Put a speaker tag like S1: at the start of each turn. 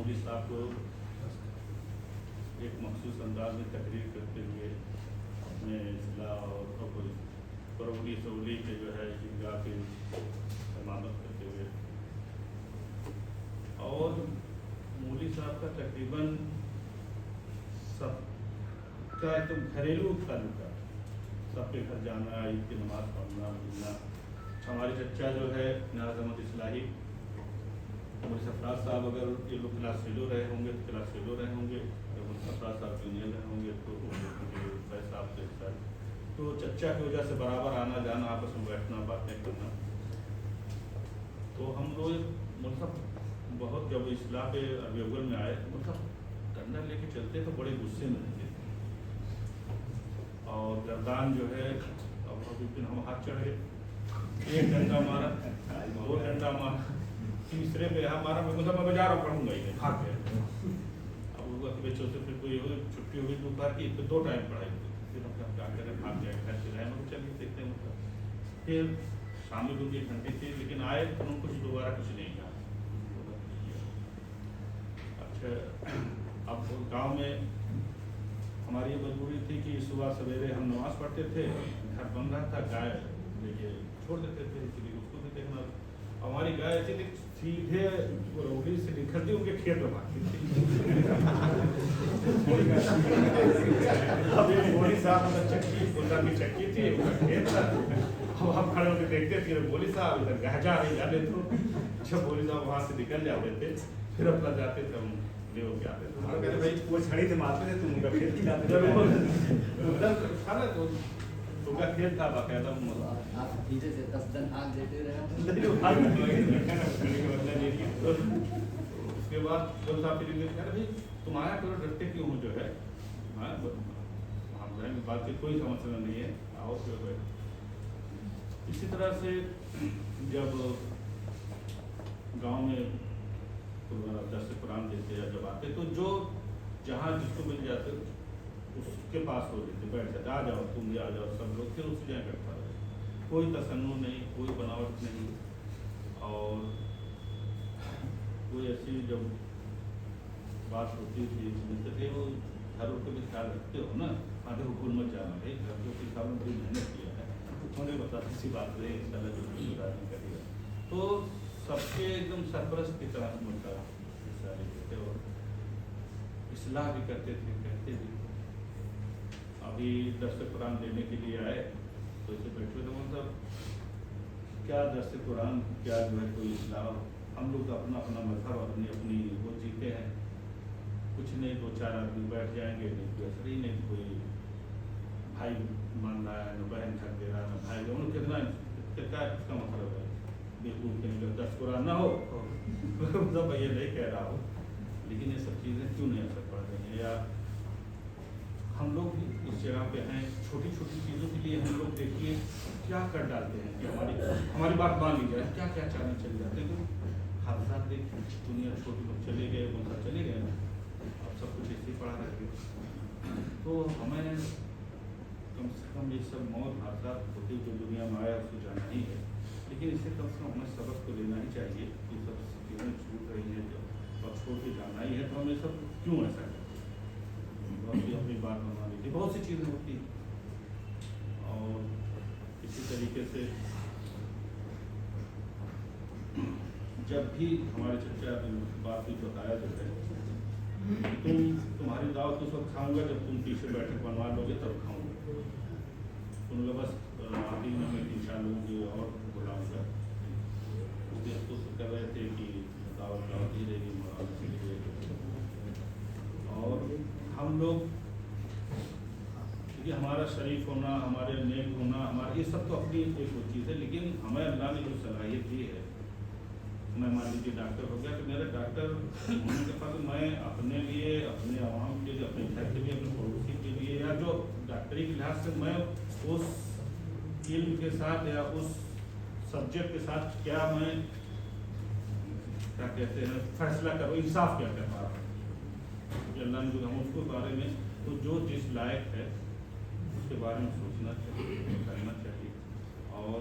S1: मौलवी साहब को एक मखसूस अंदाज में तकरीर करते हुए अपने इस्लाह और परवली सवली के जो है ईदगाह की इमामत करते हुए, और मौलवी साहब का तकरीबन सबका एकदम घरेलू ताल्लुका, सबके घर जाना, ईद की नमाज़ पढ़ना, मिलना। हमारे चचा जो है न्याज़ अहमद इस्लाही मुझे सरफराज साहब, अगर ये लोग क्लास फेलो रहे होंगे तो क्लास फेलो रहे होंगे, जब सरफराज साहब जूनियर रहे होंगे तो साहब के साथ तो चचा की वजह से बराबर आना जाना, आपस में बैठना, बातें करना। तो हम लोग मतलब बहुत, जब इस्लाह पे रबीउल अव्वल में आए, मतलब डंडा लेके चलते तो बड़े गुस्से में रहते थे, और गर्दान जो है, अब एक दिन हम हाथ चढ़े, एक डंडा मारा, दो डंडा मारा, तीसरे पे हमारा मतलब मैं जा रहा पढ़ूंगा ही नहीं, भाग गया। अब वो बच्चों से फिर कोई छुट्टी होगी दोपहर की, फिर 2 टाइम पढ़ाई, फिर हम क्या करें, भाग जाए घर से रहे, मतलब चलिए देखते हैं। मतलब फिर शाम में 2-3 घंटे थे, लेकिन आए तो उन्होंने कुछ दोबारा कुछ नहीं कहा। अच्छा, अब गाँव में हमारी ये मजबूरी थी कि सुबह सवेरे हम नमाज़ पढ़ते थे, घर बन रहा था, गाय लेके छोड़ देते थे, इसलिए उसको भी देखना। हमारी गाय ऐसी थी, सीधे रोहड़ी से निकलती उनके खेत में भागती थी। अब मौलवी साहब चक्की, उनका भी चक्की थी, उनका खेत था। अब हम खड़े होकर देखते थे, मौलवी साहब इधर गाय जा रही, जाने तो जब मौलवी साहब वहाँ से निकल जाते थे, फिर अपना जाते थे, हम ले होके आते थे। कहते भाई वो छड़ी से मारते थे, तुम उनका खेत खिलाते थे, उधर था ना, तो उनका खेत था बाकायदा।
S2: आप पीछे से 10 दिन आग देते रहे।
S1: उसके बाद बोल साहब फिर कह रहे भाई तुम्हारा करो, डरते क्यों हो, जो है हम बात की कोई समस्या नहीं है, आओ जो है। इसी तरह से जब गांव में दर्स कुरान देते या जब आते, तो जो जहाँ जिसको मिल जाते उसके पास हो जाते, बैठ जाते, आ जाओ तुम भी आ जाओ, सब लोग, फिर उससे जाए बैठता रहे। कोई तसन्नु नहीं, कोई बनावट नहीं, और कोई ऐसी जब बात होती थी तो वो घरों को भी ख्याल रखते हो ना, आधे हुकूम मत जाना भाई, घर के हिसाब में बड़ी मेहनत किया है, उन्होंने बता किसी बात रहे करेगा, तो सबके एकदम सरपरस्त की तरह समझता सारे थे, और इस्लाह भी करते थे, कहते भी। अभी दर्स कुरान देने के लिए आए तो इसे बैठे तो मतलब क्या दर्स कुरान, क्या जो है कोई इस्लाह, हम लोग अपना अपना मजहब, अपनी अपनी वो जीते हैं, कुछ नहीं 2-4 आदमी बैठ जाएंगे, नहीं कोई असर ही नहीं, कोई भाई मान रहा है, न बहन घर दे रहा है, न भाई, दोनों कितना क्या इसका मतलब है, बिल्कुल कहीं दर्स कुरान ना हो मतलब ये नहीं कह रहा हो, लेकिन ये सब चीज़ें क्यों नहीं असर पड़ रही हैं, या हम लोग इस जगह पे हैं, छोटी छोटी चीज़ों के लिए हम लोग देखिए क्या कर डालते हैं कि हमारी बात मान ली जाए, क्या क्या चालें चल जाते हैं। तो हादसा देखिए, दुनिया छोटे लोग चले गए, उनका चले गए, अब सब कुछ ऐसे ही पड़ा रहे। तो हमें कम से कम ये सब मौत हादसा होती जो दुनिया में आया उसको जाना ही है, लेकिन इससे कम से कम हमें सबक तो लेना ही चाहिए कि सब चीज़ें छूट रही हैं, जब और छोड़ के जाना ही है, तो हमें सब क्यों ऐसा करते हैं, अपनी बात बना ली थी, बहुत सी चीज़ें होती हैं। और इसी तरीके से जब भी हमारे चचा बात भी बताया जो है, तुम्हारी दावत उस वक्त खाऊंगा जब तुम पीछे बैठक बनवा लोगे तब खाऊंगा, उनका बस आखिरी में मैं 3-4 लोगों की और बुलाऊंगा। तो कर रहे थे कि दावत ही रहेगी, और हम लोग क्योंकि हमारा शरीफ होना, हमारे नेक होना, हमारा ये सब तो अपनी एक वो चीज़ है, लेकिन हमें अल्लाह ने जो सलाहियत दी है, मैं मान लीजिए डॉक्टर हो गया, तो मेरा डॉक्टर होने के बाद मैं अपने लिए, अपने आवाम के लिए, अपने घर के लिए, अपने पड़ोसी के लिए, या जो डॉक्टरी के लिहाज से मैं उस इल्म के साथ या उस सब्जेक्ट के साथ क्या मैं क्या कहते हैं फैसला करो, इंसाफ क्या कर पा रहा हूँ, अल्लाह ने जो हम उसके बारे में, तो जो जिस लायक है उसके बारे में सोचना चाहिए, करना चाहिए। और